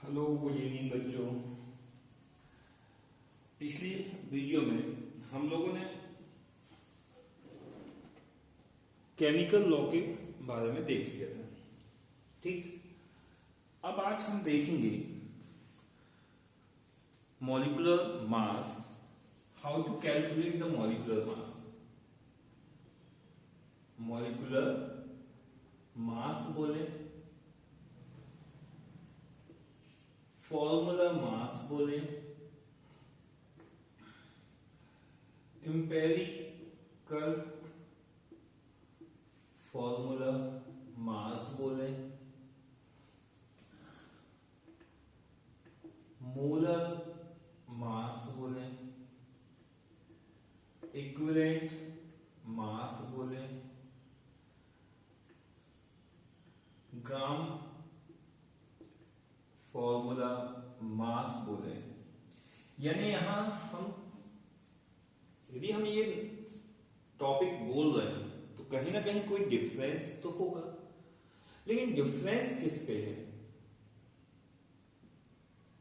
Hello good evening बच्चों। पिछली video में हम लोगों ने केमिकल लॉ के बारे में देख लिया था। ठीक, अब आज हम देखेंगे molecular mass, how to calculate the molecular mass. Molecular mass बोले, फॉर्मूला मास बोले, एम्पेरिकल फॉर्मूला मास बोले, मोलर मास बोले, इक्विवेलेंट मास बोले, ग्राम फॉर्मूला मास बोले। यानी यहां यदि हम ये टॉपिक बोल रहे हैं तो कहीं ना कहीं कोई डिफरेंस तो होगा, लेकिन डिफरेंस किस पे है?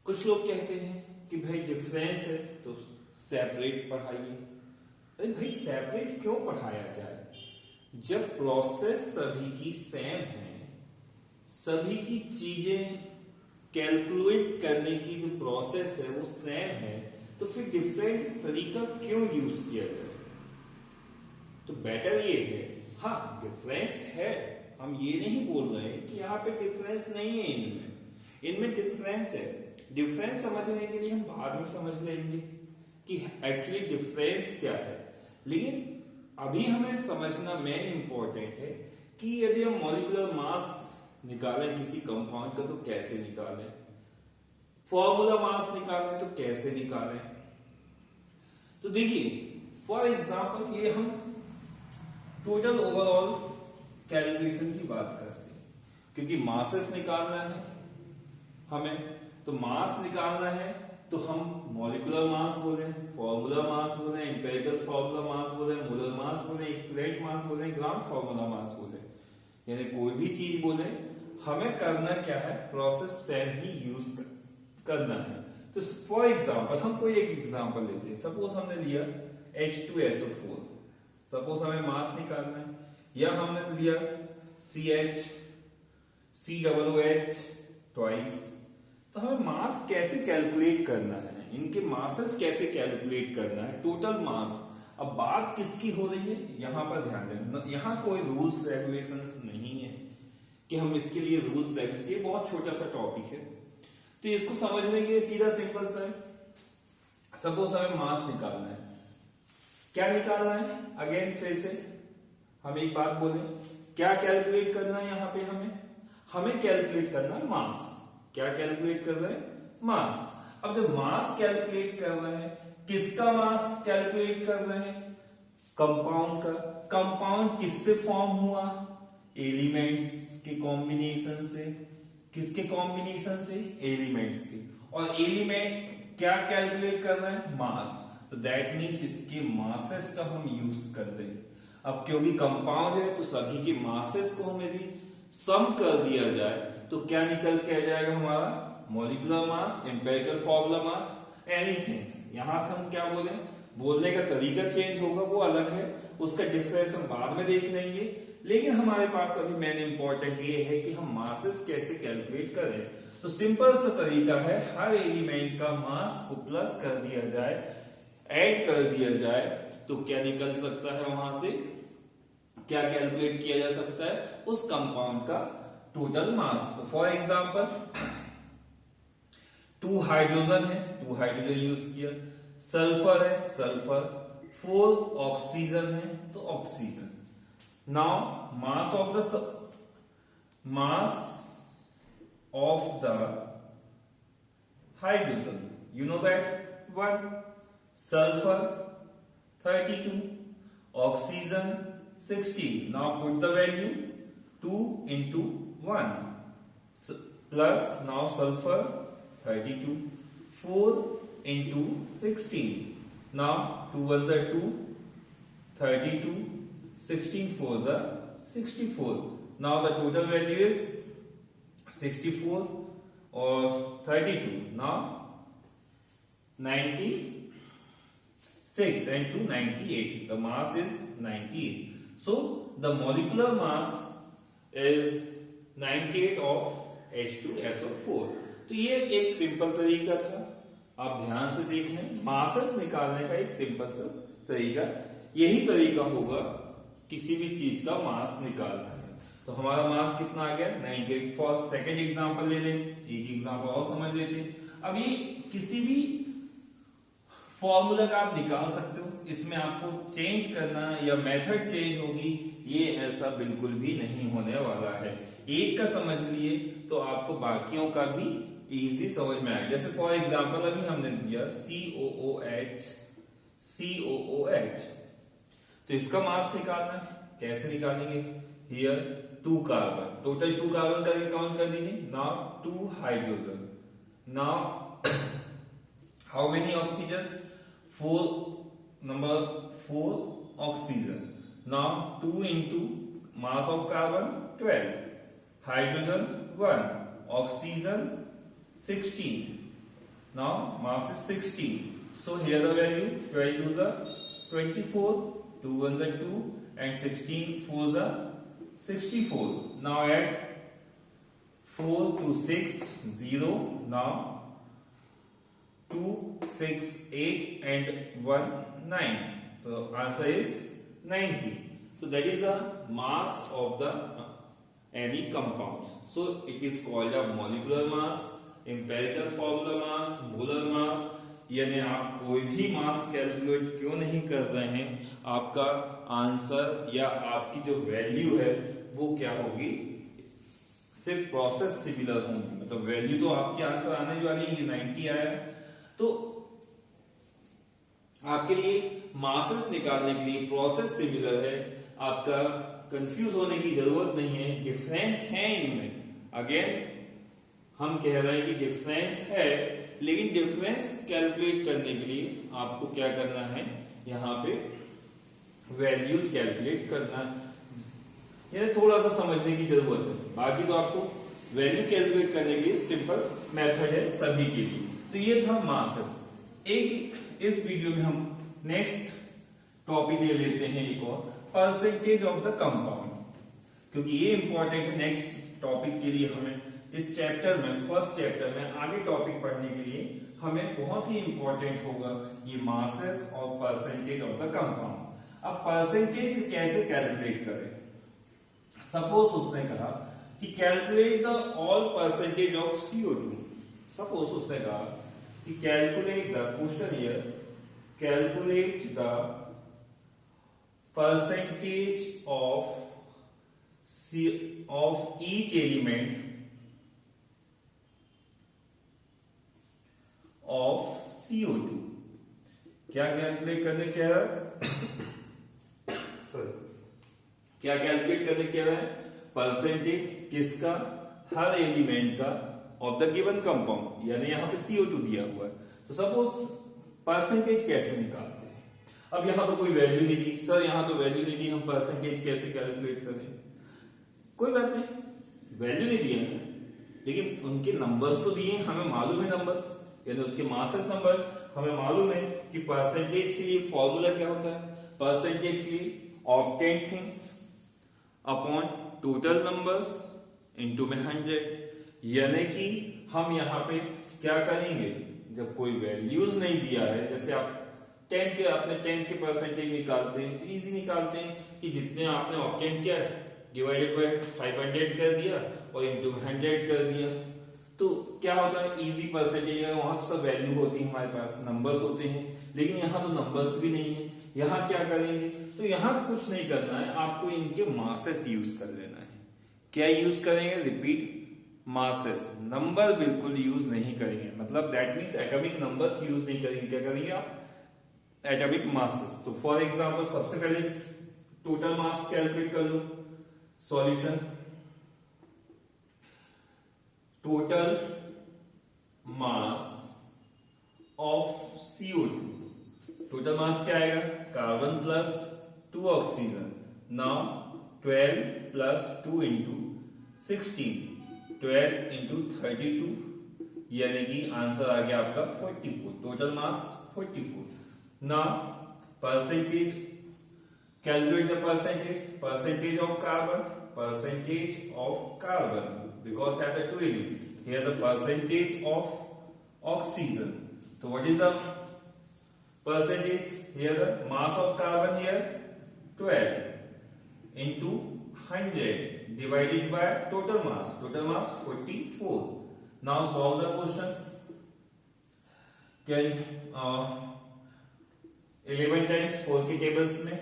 कुछ लोग कहते हैं कि भाई डिफरेंस है तो सेपरेट पढ़ाइए। अरे भाई सेपरेट क्यों पढ़ाया जाए जब प्रोसेस सभी की सेम है, सभी की चीजें कैलकुलेट करने की जो प्रोसेस है वो सेम है, तो फिर डिफरेंट तरीका क्यों यूज किया जाए? तो बेटर ये है, हाँ डिफरेंस है, हम ये नहीं बोल रहे हैं कि यहाँ पे डिफरेंस नहीं है। इनमें डिफरेंस है। डिफरेंस समझने के लिए हम बाद में समझ लेंगे कि एक्चुअली डिफरेंस क्या है, लेकिन अभी हमें समझना मेन इंपॉर्टेंट है कि यदि हम मॉलिक्यूलर मास निकालें किसी कंपाउंड का तो कैसे निकालें, फॉर्मूला मास निकालें तो कैसे निकालें। तो देखिए फॉर एग्जांपल ये हम टोटल ओवरऑल कैलकुलेशन की बात करते हैं, क्योंकि मासेस निकालना है हमें, तो मास निकालना है तो हम मॉलिक्यूलर मास बोले, फॉर्मूला मास बोले, एम्पिरिकल फॉर्मूला मास बोले, मोलर मास बोले, इक्विवेलेंट मास बोले, ग्राम फॉर्मूला मास बोले, यानी कोई भी चीज बोले हमें करना क्या है, प्रोसेस सेम ही यूज करना है। तो फॉर एग्जांपल हम कोई एक एग्जांपल लेते हैं। सपोज हमने लिया H2SO4, सपोज हमें मास निकालना है, या हमने लिया CH2COOH ट्वाइस। तो हमें मास कैसे कैलकुलेट करना है, इनके मासेस कैसे कैलकुलेट करना है, टोटल मास। अब बात किसकी हो रही है, यहां पर ध्यान देना, यहां कोई रूल्स रेगुलेशंस नहीं है कि हम इसके लिए रूल्स रेगुलेशन, ये बहुत छोटा सा टॉपिक है तो इसको समझने के लिए सीधा सिंपल सा है। सपोज हमें मास निकालना है, क्या निकालना है, अगेन फिर से हम एक बात बोले, क्या कैलकुलेट करना है यहां पे हमें कैलकुलेट करना है मास। क्या कैलकुलेट कर रहे हैं, मास। अब जब मास कैलकुलेट कर रहे हैं, किसका मास कैलकुलेट कर रहे हैं, कंपाउंड का। कंपाउंड किससे फॉर्म हुआ, एलिमेंट्स के कॉम्बिनेशन से। किसके कॉम्बिनेशन से, एलिमेंट्स के। और एलिमेंट क्या कैलकुलेट कर रहे हैं, मास। तो दैट मीन्स इसके मासेस का हम यूज कर रहे हैं। अब क्योंकि कंपाउंड है तो सभी के मासेस को हम यदि सम कर दिया जाए तो क्या निकल के आ जाएगा हमारा, molecular mass, empirical formula mass, anything. यहां से हम क्या बोले, बोलने का तरीका चेंज होगा वो अलग है, उसका डिफरेंस हम बाद में देख लेंगे, लेकिन हमारे पास अभी मेन इंपॉर्टेंट ये है कि हम मासेस कैसे कैलकुलेट करें। तो सिंपल सा तरीका है, हर एलिमेंट का मास को प्लस कर दिया जाए, ऐड कर दिया जाए, तो क्या निकल सकता है, वहां से क्या कैलकुलेट किया जा सकता है, उस कंपाउंड का टोटल मास। तो फॉर एग्जांपल 2 हाइड्रोजन है, 2 हाइड्रोजन यूज किया, सल्फर है, सल्फर, 4 ऑक्सीजन है तो oxygen. Now mass of the hydrogen, you know that 1, sulfur 32, oxygen 60. Now put the value 2 into 1 plus now sulfur 32, 4 into 16. Now 2 ones are 2, 32, 16 fours are 64. Now the total value is 64. और 32 now 96 and 2 98. The mass is 98. So the molecular mass is 98 of H2SO4. तो ये एक simple तरीका था, आप ध्यान से देख लें, मासेस निकालने का एक सिंपल सा तरीका। यही तरीका होगा किसी भी चीज का मास निकालना है। तो हमारा मास कितना आ गया 98। फॉर सेकेंड एग्जांपल ले लें, एक एग्जांपल और समझ लेते हैं। अब ये किसी भी फॉर्मूला का आप निकाल सकते हो, इसमें आपको चेंज करना या मेथड चेंज होगी, ये ऐसा बिल्कुल भी नहीं होने वाला है। एक का समझ लिए तो आपको बाकियों का भी इजीली समझ में आएगा। जैसे फॉर एग्जांपल अभी हमने दिया COOH, तो इसका मास निकालना है, कैसे निकालेंगे? हियर 2 कार्बन, टोटल 2 कार्बन करके काउंट कर दीजिए। Now 2 hydrogen, now how many oxygen? 4 oxygen. Now 2 into mass of carbon 12, hydrogen 1, oxygen 16. Now mass is 16. So here the value 12 2s are 24, 2 1s are 2, and 16 4s are 64. Now add 4 to 6 0. Now 2 6 8 and 1 9. So answer is 90. So that is a mass of the any compounds. So it is called a molecular mass, empirical formula mass, molar mass। यानी आप कोई भी mass calculate क्यों नहीं कर रहे हैं, आपका आंसर या आपकी जो वैल्यू है वो क्या होगी? सिर्फ प्रोसेस सिमिलर होंगी। मतलब वैल्यू तो आपकी आंसर आने वाली है, ये 90 आया। तो आपके लिए मासेस निकालने के लिए प्रोसेस सिमिलर है, आपका कंफ्यूज होने की जरूरत नहीं है। डिफरेंस है इनमें, अगेन हम कह रहे हैं कि डिफरेंस है, लेकिन डिफरेंस कैलकुलेट करने के लिए आपको क्या करना है, यहाँ पे वैल्यूज कैलकुलेट करना, ये थोड़ा सा समझने की जरूरत है। बाकी तो आपको वैल्यू कैलकुलेट करने के लिए सिंपल मेथड है सभी के लिए। तो ये था मासेस। एक इस वीडियो में हम नेक्स्ट टॉपिक ले लेते हैं एक और, परसेंटेज ऑफ द कंपाउंड, क्योंकि ये इंपॉर्टेंट है नेक्स्ट टॉपिक के लिए। हमें इस चैप्टर में, फर्स्ट चैप्टर में आगे टॉपिक पढ़ने के लिए हमें बहुत ही इंपॉर्टेंट होगा ये मासेस और परसेंटेज ऑफ द कंपाउंड। अब परसेंटेज कैसे कैलकुलेट करें? सपोज उसने कहा कि calculate the all percentage of CO2। Suppose उसने कहा कि calculate the, question here, calculate the percentage of each element of CO2। क्या कैलकुलेट करने क्या है? सॉरी, क्या कैलकुलेट करने क्या है? परसेंटेज किसका? हर एलिमेंट का ऑफ द गिवन कंपाउंड, यानी यहां पे CO2 दिया हुआ है। तो सपोज परसेंटेज कैसे निकालते हैं? अब यहां तो कोई वैल्यू नहीं दी, सर यहां तो वैल्यू नहीं दी, हम परसेंटेज कैसे कैलकुलेट करें? कोई बात नहीं, वैल्यू नहीं दिया है, लेकिन उनके नंबर्स तो दिए, हमें मालूम है नंबर्स, यानी उसके मासेस नंबर हमें मालूम है कि परसेंटेज के लिए फॉर्मूला क्या होता है। परसेंटेज के लिए obtain things upon total numbers into में 100। यानी कि हम यहाँ पे क्या करेंगे, जब कोई वैल्यूज नहीं दिया है, जैसे आप अपने 10th के परसेंटेज निकालते हैं तो इजी निकालते हैं कि जितने आपने ऑब्टेन किया है डिवाइडेड बाय 500 कर दिया और इनटू 100 कर दिया, तो क्या होता है इजी परसेंटेज। वहां सब वैल्यू होती है, हमारे पास नंबर्स होते हैं, लेकिन यहाँ तो नंबर्स भी नहीं है। यहाँ क्या करेंगे? तो यहाँ कुछ नहीं करना है, आपको इनके मासेस यूज कर लेना है। क्या यूज करेंगे? रिपीट, मासेस, नंबर बिल्कुल यूज नहीं करेंगे। मतलब that means atomic numbers use नहीं करेंगे। क्या करेंगे आप? Atomic masses. तो फॉर एग्जांपल सबसे पहले टोटल मास कैलकुलेट कर लो। Solution, total mass of CO2, total mass क्या आएगा? Carbon plus 2 oxygen. Now 12 plus 2 into 16, 12 into 32 यानी कि आंसर आ गया आपका 44, total mass 44। Now percentage, calculate the percentage of carbon because have the two elements. Here the percentage of oxygen. So what is the percentage? Here the mass of carbon here 12 into 100 divided by total mass 44. Now solve the questions. Can 11 times 4 के tables में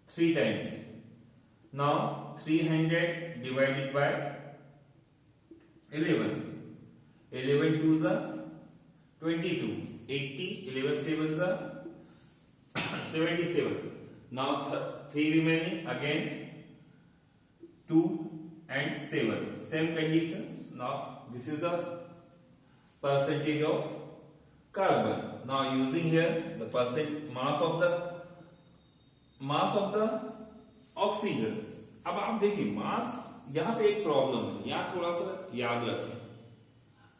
3 times. Now 300 divided by 11 twos are 22, 80, 11 sevens are 77. Now 3 remaining, again 2 and 7, same conditions. Now this is the percentage of carbon. Now using here the mass of the oxygen. अब आप देखिए मास, यहां पे एक problem है, यहां थोड़ा सा याद रखें।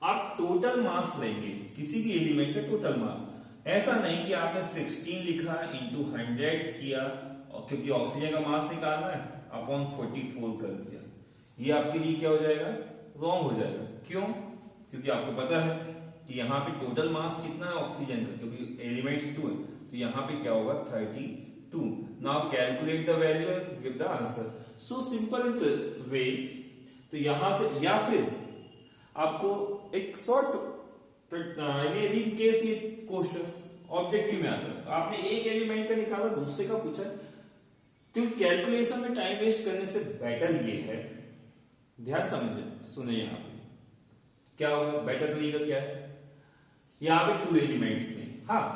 आप टोटल मास लेंगे किसी भी एलिमेंट का टोटल मास, ऐसा नहीं कि आपने 16 लिखा इंटू 100 किया और क्योंकि ऑक्सीजन का मास निकालना है अपॉन 44 कर दिया। ये आपके लिए क्या हो जाएगा, रॉन्ग हो जाएगा। क्यों? क्योंकि आपको पता है कि यहाँ पे टोटल मास कितना है ऑक्सीजन का, क्योंकि एलिमेंट्स 2 है, तो यहाँ पे क्या होगा 32। Now calculate the value and give the answer. So simple way, तो यहां से या फिर आपको एक शॉर्ट इन केस ये क्वेश्चन ऑब्जेक्टिव में आता है तो आपने एक एलिमेंट का निकाला दूसरे का पूछा, क्योंकि कैलकुलेशन में टाइम वेस्ट करने से बेटर ये है, ध्यान समझे सुने, यहां पे क्या होगा, बेटर तरीका क्या है, यहां पे 2 एलिमेंट्स थे, हाँ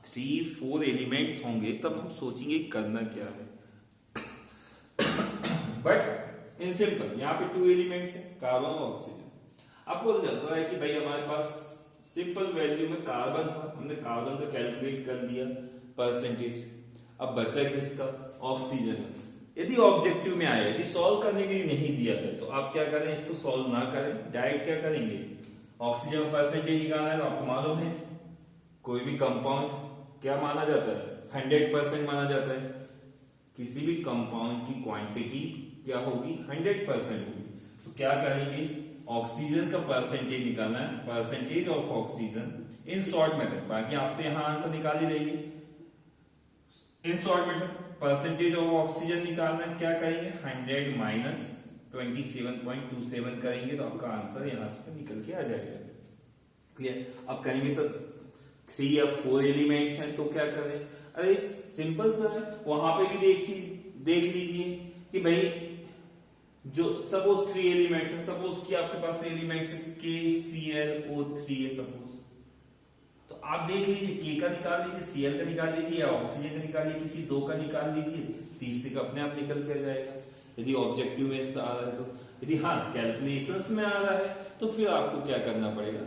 3-4 एलिमेंट्स होंगे तब हम सोचेंगे करना क्या है, बट इन सिंपल यहाँ पे 2 एलिमेंट्स हैं, कार्बन और ऑक्सीजन। आपको लगता है कि भाई हमारे पास सिंपल वैल्यू में कार्बन था, हमने कार्बन का कैलकुलेट कर दिया परसेंटेज, अब बचा किसका, ऑक्सीजन। यदि ऑब्जेक्टिव में आया, यदि सॉल्व करने के लिए नहीं दिया है तो आप क्या करें, इसको सॉल्व ना करें, डायरेक्ट क्या करेंगे, ऑक्सीजन परसेंटेज निकालना है तो आपको मालूम है कोई भी कंपाउंड क्या माना जाता है, 100% माना जाता है। किसी भी कंपाउंड की क्वांटिटी क्या होगी, 100% होगी। तो क्या करेंगे, ऑक्सीजन का परसेंटेज निकालना है, percentage of oxygen in short method, बाकी आप तो यहां आंसर निकाल ही देंगे। In short method percentage of oxygen निकालना है, क्या करेंगे 100 माइनस 27.27 करेंगे तो आपका आंसर यहां से निकल के आ जाएगा। क्लियर? अब कहेंगे सर 3 या 4 एलिमेंट्स हैं तो क्या करें, अरे सिंपल सा है, वहां पे भी देख लीजिए कि भाई जो सपोज 3 एलिमेंट्स है, सपोज कि आपके पास एलिमेंट्स KClO3 है सपोज, तो आप देख लीजिए K का निकाल लीजिए, Cl का निकाल लीजिए, या ऑक्सीजन का निकाल लीजिए, किसी 2 का निकाल लीजिए, तीसरे का अपने आप निकल के आ जाएगा यदि ऑब्जेक्टिव में इसका आ रहा है तो। यदि हाँ कैलकुलेशंस में आ रहा है तो फिर आपको क्या करना पड़ेगा,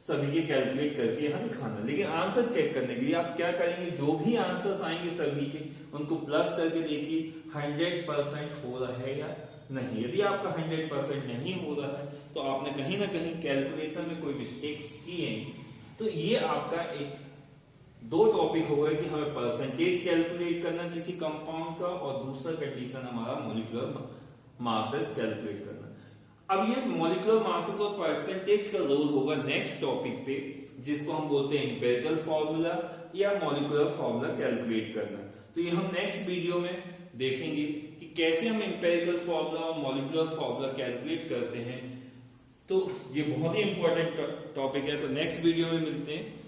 सभी के कैलकुलेट करके यहाँ दिखाना। लेकिन आंसर चेक करने के लिए आप क्या करेंगे, जो भी आंसर्स आएंगे सभी के उनको प्लस करके देखिए 100% हो रहा है या नहीं। यदि आपका 100% नहीं हो रहा है तो आपने कहीं ना कहीं कैलकुलेशन में कोई मिस्टेक्स किए हैं। तो ये आपका एक 2 टॉपिक हो गए कि हमें परसेंटेज कैलकुलेट करना किसी कंपाउंड का, और दूसरा कंडीशन हमारा मॉलिक्यूलर मासेस कैलकुलेट करना। अब ये मॉलिक्यूलर मासेस और परसेंटेज का रोल होगा नेक्स्ट टॉपिक पे, जिसको हम बोलते हैं एम्पिरिकल फार्मूला या मॉलिक्यूलर फार्मूला कैलकुलेट करना। तो ये हम नेक्स्ट वीडियो में देखेंगे कि कैसे हम एम्पिरिकल फार्मूला और मॉलिक्यूलर फार्मूला कैलकुलेट करते हैं। तो ये बहुत ही इंपॉर्टेंट टॉपिक है, तो नेक्स्ट वीडियो में मिलते हैं।